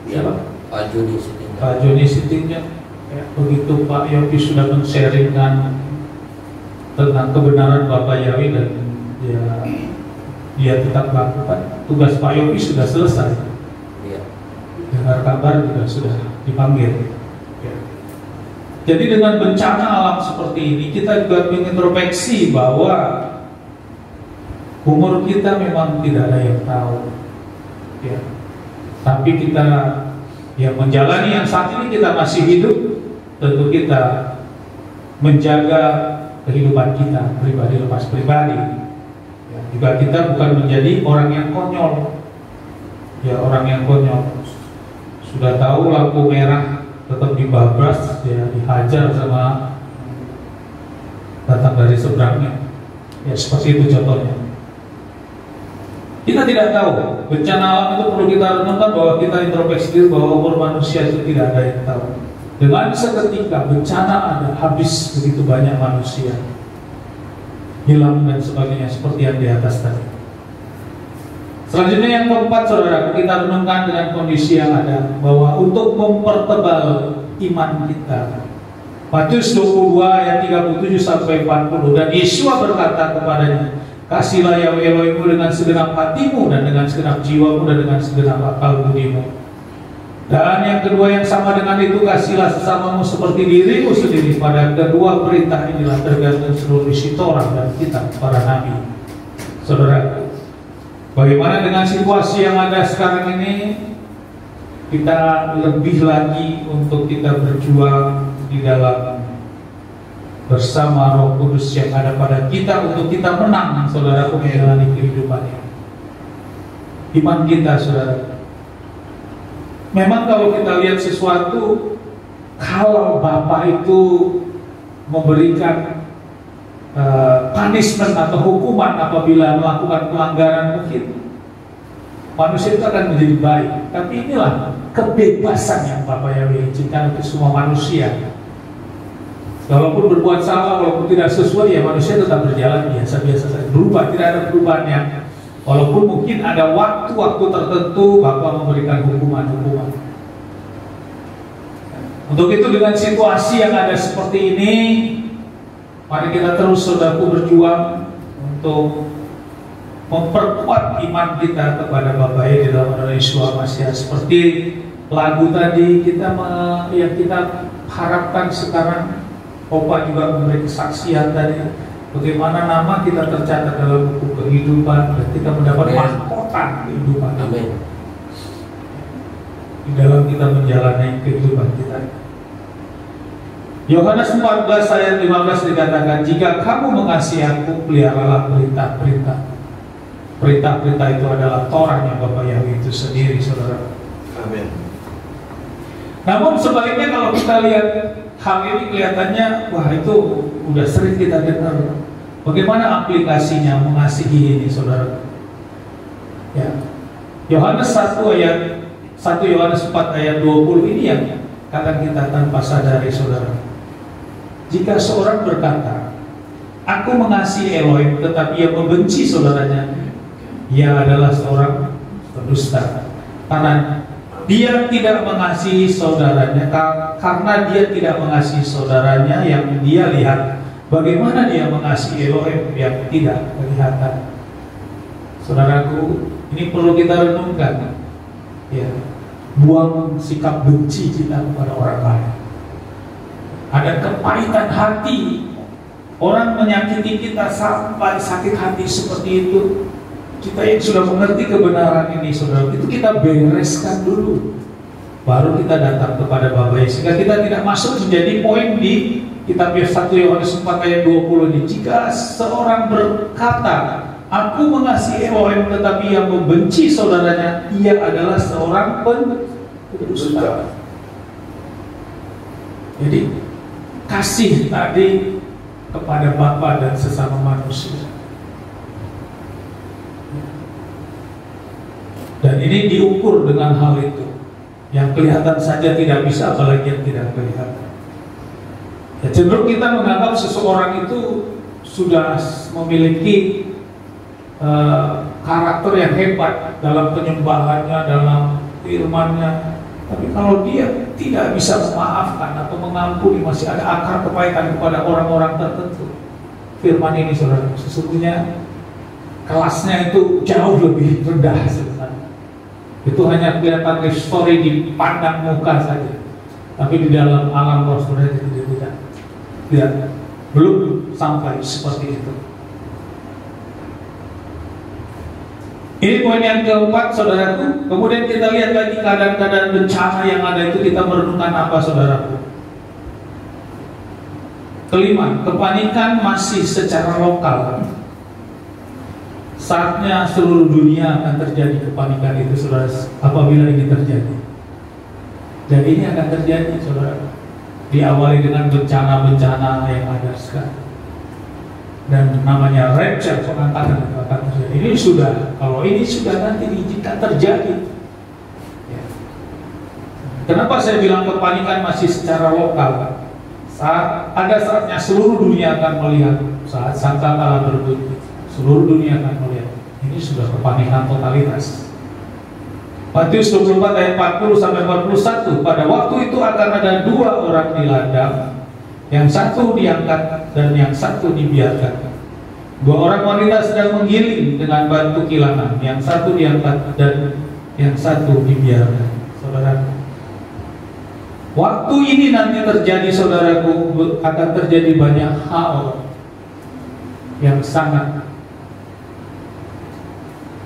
ya, Pak Joni Sitinjak. Ya, begitu Pak Yopi sudah men-sharingkan tentang kebenaran Bapak Yawi dan dia tetap lakukan. tugas Pak Yopi sudah selesai. Iya. Dengar kabar juga sudah dipanggil. Ya. Jadi dengan bencana alam seperti ini, kita juga mengintrospeksi bahwa umur kita memang tidak ada yang tahu. Ya. Tapi kita yang menjalani yang saat ini kita masih hidup, tentu kita menjaga kehidupan kita pribadi lepas pribadi. Ya, juga kita bukan menjadi orang yang konyol. Ya, orang yang konyol. Sudah tahu lampu merah tetap dibabras, ya dihajar sama datang dari seberangnya. Ya seperti itu contohnya. Kita tidak tahu, bencana alam itu perlu kita renungkan, bahwa kita introspeksi diri bahwa umur manusia itu tidak ada yang tahu. Dengan seketika bencana ada, habis begitu banyak manusia, hilang dan sebagainya seperti yang di atas tadi. Selanjutnya yang keempat, saudara, kita renungkan dengan kondisi yang ada, bahwa untuk mempertebal iman kita, Matius 22 ayat 37 sampai 40, dan Yesua berkata kepadanya, kasihlah Yahweh Elohimmu dengan segenap hatimu dan dengan segenap jiwamu dan dengan segenap akal budimu. Dan yang kedua yang sama dengan itu, kasihlah sesamamu seperti dirimu sendiri. Pada kedua perintah inilah tergantung seluruh isi Torah dan kitab para nabi. Saudara, bagaimana dengan situasi yang ada sekarang ini? Kita lebih lagi untuk kita berjuang di dalam bersama Roh Kudus yang ada pada kita untuk kita menang, saudara, menjalani kehidupan ini. Iman kita, saudara. Memang kalau kita lihat sesuatu, kalau Bapak itu memberikan punishment atau hukuman apabila melakukan pelanggaran, mungkin manusia itu akan menjadi baik. Tapi inilah kebebasan yang Bapak Yahweh izinkan untuk semua manusia. Walaupun berbuat salah, walaupun tidak sesuai, ya manusia tetap berjalan biasa-biasa saja, berubah, tidak ada perubahannya. Walaupun mungkin ada waktu-waktu tertentu Bapak memberikan hukuman-hukuman. Untuk itu dengan situasi yang ada seperti ini, mari kita terus, saudaraku, berjuang untuk memperkuat iman kita kepada Bapa di dalam nama Yeshua Mashiach. Seperti lagu tadi yang kita harapkan sekarang, Opa juga memberi kesaksian tadi, bagaimana nama kita tercatat dalam buku kehidupan, kita mendapat mahkota kehidupan. Amin. Di dalam kita menjalani kehidupan kita. Yohanes 14 ayat 15 dikatakan, jika kamu mengasihi aku, peliharalah perintah-perintah. Perintah-perintah itu adalah Torahnya Bapak Yahweh itu sendiri, saudara. Amin. Namun sebaliknya kalau kita lihat hal ini, kelihatannya wah itu udah sering kita dengar. Bagaimana aplikasinya mengasihi ini, saudara? Ya, Yohanes 1 Yohanes 4 ayat 20 ini yang akan kita tanpa sadari, saudara. Jika seorang berkata, aku mengasihi Elohim, tetapi ia membenci saudaranya, ia adalah seorang pendusta. Karena dia tidak mengasihi saudaranya, karena dia tidak mengasihi saudaranya yang dia lihat. Bagaimana dia mengasihi Elohim yang tidak kelihatan? Saudaraku, ini perlu kita renungkan. Ya, buang sikap benci kita kepada orang lain. Ada kepahitan hati, orang menyakiti kita sampai sakit hati seperti itu. Kita yang sudah mengerti kebenaran ini, saudara, itu kita bereskan dulu, baru kita datang kepada Bapa, sehingga kita tidak masuk menjadi poin di kitab 1 Yohanes 4 ayat 20 ini. Jika seorang berkata, aku mengasihi Elohim, tetapi yang membenci saudaranya, ia adalah seorang pendusta. Jadi kasih tadi kepada Bapa dan sesama manusia. Dan ini diukur dengan hal itu. Yang kelihatan saja tidak bisa, apalagi yang tidak kelihatan. Ya, cenderung kita menganggap seseorang itu sudah memiliki karakter yang hebat dalam penyembahannya, dalam firman-Nya. Tapi kalau dia tidak bisa memaafkan atau mengampuni, masih ada akar kepahitan kepada orang-orang tertentu. Firman ini, saudara, sesungguhnya kelasnya itu jauh lebih rendah sebenarnya. Itu hanya kelihatan story di pandang muka saja, tapi di dalam alam roh saudara tidak belum sampai seperti itu. Ini poin yang keempat, saudaraku. Kemudian kita lihat lagi keadaan-keadaan bencana yang ada itu, kita merenungkan apa, saudaraku? Kelima, kepanikan masih secara lokal. Saatnya seluruh dunia akan terjadi kepanikan itu, saudara, apabila ini terjadi. Dan ini akan terjadi, saudara. Diawali dengan bencana-bencana yang ada sekarang. Dan namanya rapture, pengangkatan itu akan terjadi. Ini sudah, kalau ini sudah nanti jika terjadi. Ya. Kenapa saya bilang kepanikan masih secara lokal? Ada saatnya seluruh dunia akan melihat saat sangkakala berbunyi. Seluruh dunia akan melihat. Ini sudah kepanikan totalitas. Matius 24 ayat 40 sampai 41. Pada waktu itu akan ada 2 orang di ladang, yang satu diangkat dan yang satu dibiarkan. 2 orang wanita sedang menggiling dengan batu kilangan, yang satu diangkat dan yang satu dibiarkan. Saudara, waktu ini nanti terjadi, saudaraku, akan terjadi banyak hal yang sangat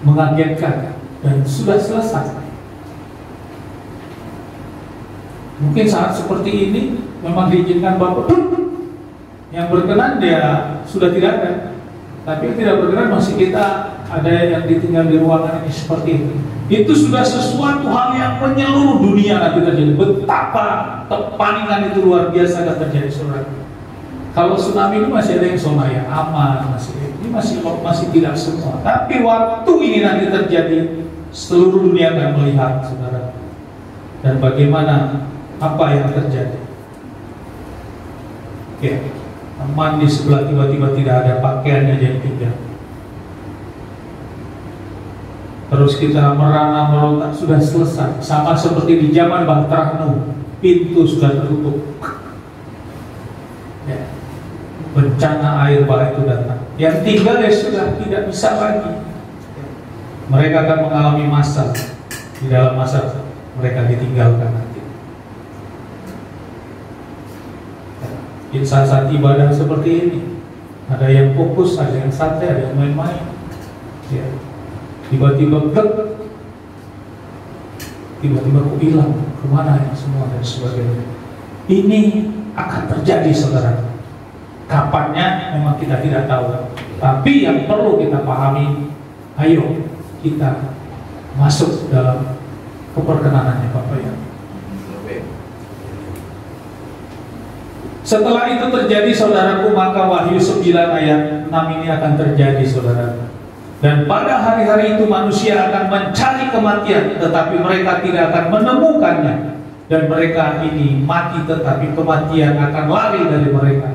mengagetkan dan sudah selesai. Mungkin saat seperti ini memang diizinkan Bapak, yang berkenan dia sudah tidak ada, tapi yang tidak berkenan masih kita ada yang ditinggal di ruangan ini seperti itu. Itu sudah sesuatu hal yang menyeluruh dunia nanti terjadi. Betapa kepanikan itu luar biasa akan terjadi, saudara. Kalau tsunami ini masih ada yang zona yang aman, ini masih tidak semua. Tapi waktu ini nanti terjadi, seluruh dunia akan melihat, saudara. Dan bagaimana apa yang terjadi? Ya, teman di sebelah tiba-tiba tidak ada pakaiannya jadi tinggal. Terus kita merana merontak, sudah selesai. Sama seperti di zaman Bangsa Nuh, pintu sudah tertutup. Ya. Bencana air bah itu datang. Yang tinggal ya sudah tidak bisa lagi. Mereka akan mengalami masa, di dalam masa mereka ditinggalkan nanti. Di saat-saat ibadah seperti ini, ada yang fokus, ada yang santai, ada yang main-main. Ya. Tiba-tiba tiba-tiba kok hilang, kemana ya semua dan sebagainya. Ini akan terjadi, saudara. Kapannya memang kita tidak tahu. Tapi yang perlu kita pahami, ayo kita masuk dalam keperkenanannya Bapak ya. Setelah itu terjadi, saudaraku, maka Wahyu 9 ayat 6 ini akan terjadi, saudara. Dan pada hari-hari itu manusia akan mencari kematian, tetapi mereka tidak akan menemukannya. Dan mereka ini mati, tetapi kematian akan lari dari mereka.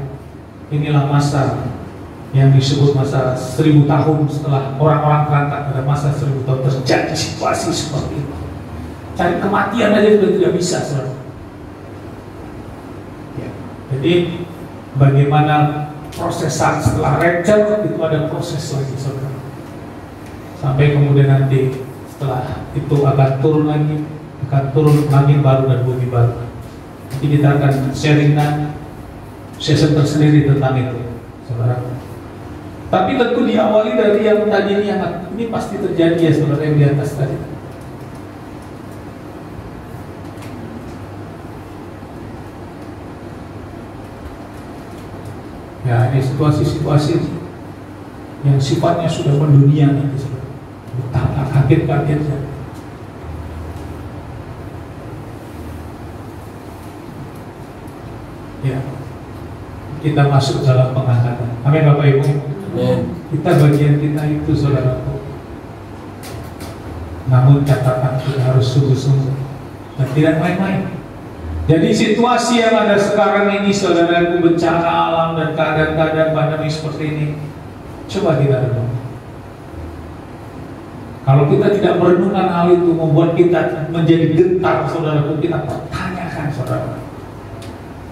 Inilah masa yang disebut masa 1000 tahun setelah orang-orang terangkat. Pada masa 1000 tahun terjadi situasi seperti itu. Cari kematian aja sudah tidak bisa, saudara. Jadi bagaimana proses saat setelah rapture itu ada proses lagi, saudara. Sampai kemudian nanti setelah itu akan turun lagi baru dan bumi baru. Nanti kita akan sharingkan session tersendiri tentang itu, saudara. Tapi tentu diawali dari yang tadi ini pasti terjadi ya, saudara, yang di atas tadi. Ya, ini situasi-situasi yang sifatnya sudah mendunia nih, betapa kaget-kagetnya. Ya, kita masuk dalam pengangkatan. Amin, Bapak Ibu. Kita bagian kita itu, saudaraku. Namun catatan kita harus sungguh-sungguh dan tidak main-main. Jadi situasi yang ada sekarang ini, saudaraku, bencana alam dan keadaan-keadaan pandemi seperti ini, coba kita renung. Kalau kita tidak merenungkan hal itu, membuat kita menjadi gentar, saudaraku, kita pertanyakan, saudara.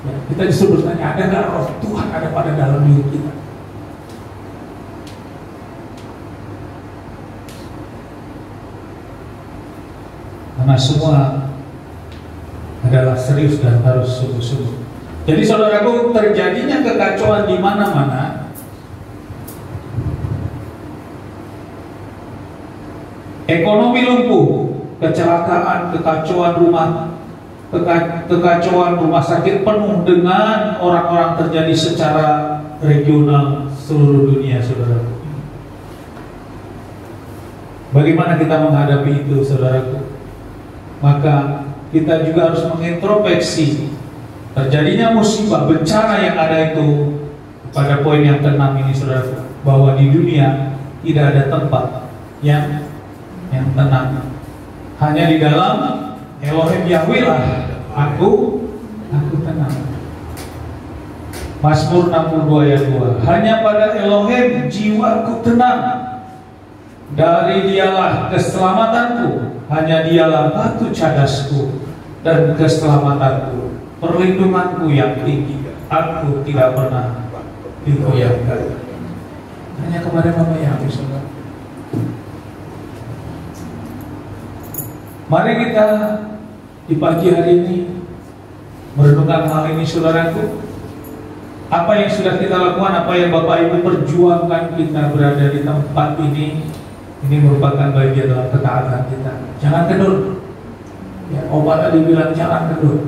Ya, kita disuruh bertanya, ada nggak roh Tuhan ada pada dalam diri kita? karena semua adalah serius dan harus sungguh-sungguh. Jadi saudaraku, terjadinya kekacauan di mana-mana, ekonomi lumpuh, kecelakaan, kekacauan rumah sakit penuh dengan orang-orang terjadi secara regional seluruh dunia, saudaraku. Bagaimana kita menghadapi itu, saudaraku? Maka kita juga harus mengintrospeksi terjadinya musibah, bencana yang ada itu pada poin yang ke-6 ini, saudaraku, bahwa di dunia tidak ada tempat yang tenang. Hanya di dalam Elohim Yahweh lah aku tenang. Mazmur 62 ayat 2. Hanya pada Elohim jiwaku tenang. Dari Dialah keselamatanku. Hanya Dialah batu cadasku dan keselamatanku, perlindunganku yang tinggi. Aku tidak pernah digoyahkan. Hanya kepada Bapa Yahweh, saudara. Mari kita di pagi hari ini merenungkan hal ini, saudaraku. Apa yang sudah kita lakukan, apa yang Bapak Ibu perjuangkan, kita berada di tempat ini merupakan bagian dalam ketaatan kita. Jangan kendor. Ya, obat tadi bilang jangan kendor.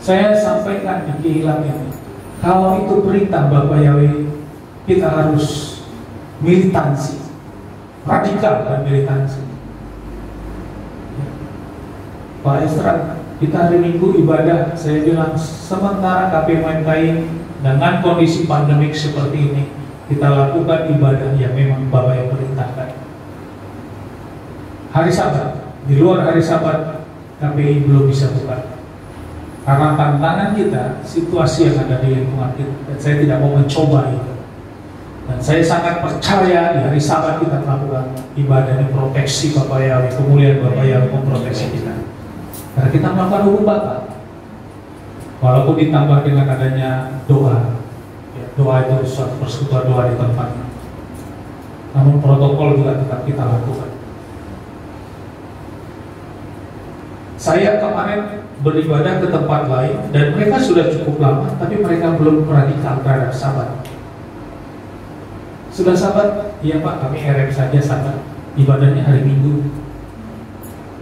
Saya sampaikan di Kehilang ini, kalau itu perintah Bapak Yahweh, kita harus militansi, radikal dan militansi. Pak Estra, kita hari Minggu ibadah, saya bilang sementara KPMKI dengan kondisi pandemik seperti ini, kita lakukan ibadah yang memang Bapak yang perintahkan. Hari Sabat, di luar hari Sabat, KPI belum bisa buka. Karena tantangan kita, situasi yang ada di lingkungan kita, dan saya tidak mau mencoba itu. Dan saya sangat percaya di hari Sabat kita melakukan ibadah yang proteksi Bapak Yahweh, kemuliaan Bapak Yahweh memproteksi kita. Karena kita melakukan hukum Bapak. Walaupun ditambah dengan adanya doa, ya, doa itu suatu persekutuan doa di tempatnya. Namun protokol juga tetap kita lakukan. Saya kemarin beribadah ke tempat lain dan mereka sudah cukup lama, tapi mereka belum radikal terhadap Sabat. Sudah Sabat, iya Pak, kami RM saja Sabat. Ibadahnya hari Minggu.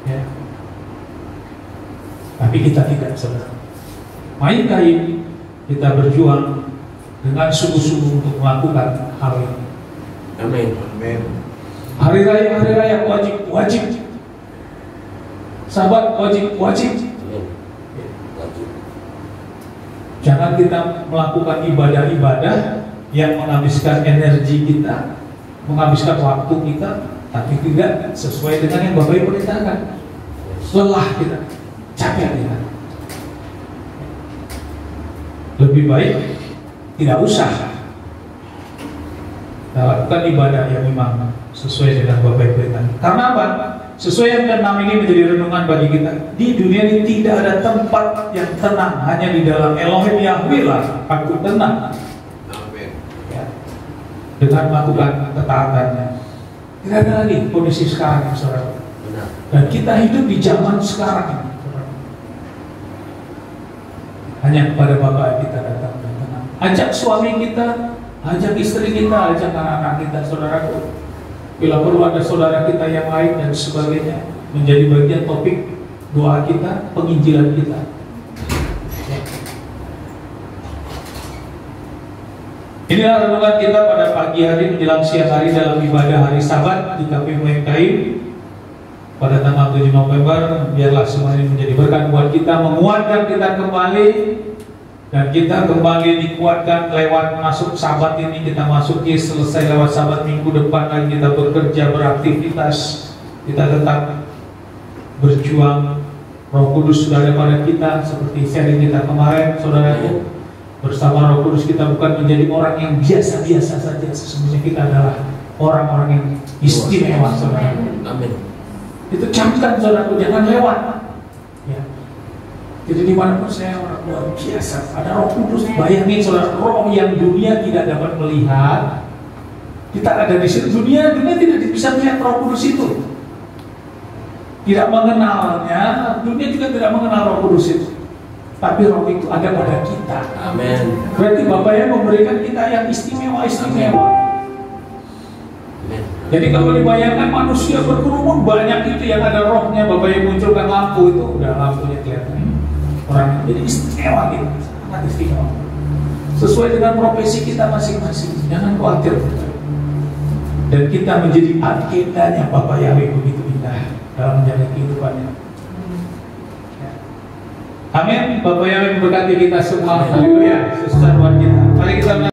Ya. Tapi kita tidak, saudara. Mainkah ini kita berjuang dengan sungguh-sungguh untuk melakukan hal ini. Amin. Amin. Hari raya wajib. Sabat wajib. Jangan kita melakukan ibadah-ibadah yang menghabiskan energi kita, menghabiskan waktu kita, tapi tidak sesuai dengan yang Bapak Ibu perintahkan. Lelah kita, capek kita. Lebih baik tidak usah. Kita lakukan ibadah yang memang sesuai dengan Bapak Ibu perintahkan. Karena apa? Sesuai yang ke-6 ini menjadi renungan bagi kita. Di dunia ini tidak ada tempat yang tenang, hanya di dalam Elohim Yahweh lah aku tenang. Amin. Ya. Dengan melakukan ketaatannya. Tidak ada lagi kondisi sekarang, saudara. Dan kita hidup di zaman sekarang ini. Hanya kepada Bapak kita datang dan tenang. Ajak suami kita, ajak istri kita, ajak anak-anak kita, saudaraku. Bila perlu ada saudara kita yang lain dan sebagainya, menjadi bagian topik doa kita, penginjilan kita. Ya. Inilah renungan kita pada pagi hari menjelang siang hari dalam ibadah hari Sabat di KPMKI pada tanggal 7 November. Biarlah semua ini menjadi berkat buat kita, menguatkan kita kembali. Dan kita kembali dikuatkan lewat masuk Sabat ini. Kita masuki selesai lewat Sabat, minggu depan lagi kita bekerja, beraktivitas. Kita tetap berjuang. Roh Kudus sudah ada pada kita, seperti sharing kita kemarin, saudaraku. Bersama Roh Kudus kita bukan menjadi orang yang biasa-biasa saja. Sesungguhnya kita adalah orang-orang yang istimewa, saudara. Amin. Itu camkan, saudaraku, jangan lewat. Ya. Jadi dimanapun saya orang luar biasa, ada Roh Kudus. Bayangin saudara, roh yang dunia tidak dapat melihat, kita ada di situ. Dunia tidak bisa melihat Roh Kudus itu. tidak mengenalnya, dunia juga tidak mengenal Roh Kudus itu. Tapi Roh itu ada pada kita. Amin. Berarti Bapak yang memberikan kita yang istimewa. Jadi kalau dibayangkan manusia berkerumun banyak itu yang ada rohnya, Bapak yang munculkan lampu itu udah lampunya kelihatan. Orang jadi istimewa gitu, sangat istimewa. Sesuai dengan profesi kita masing-masing. Jangan khawatir. Dan kita menjadi agendanya Bapak Yahweh begitu indah dalam menjalani kehidupannya. Amin. Bapak Yahweh memberkati kita semua. Haleluya. Susah buat kita. Mari kita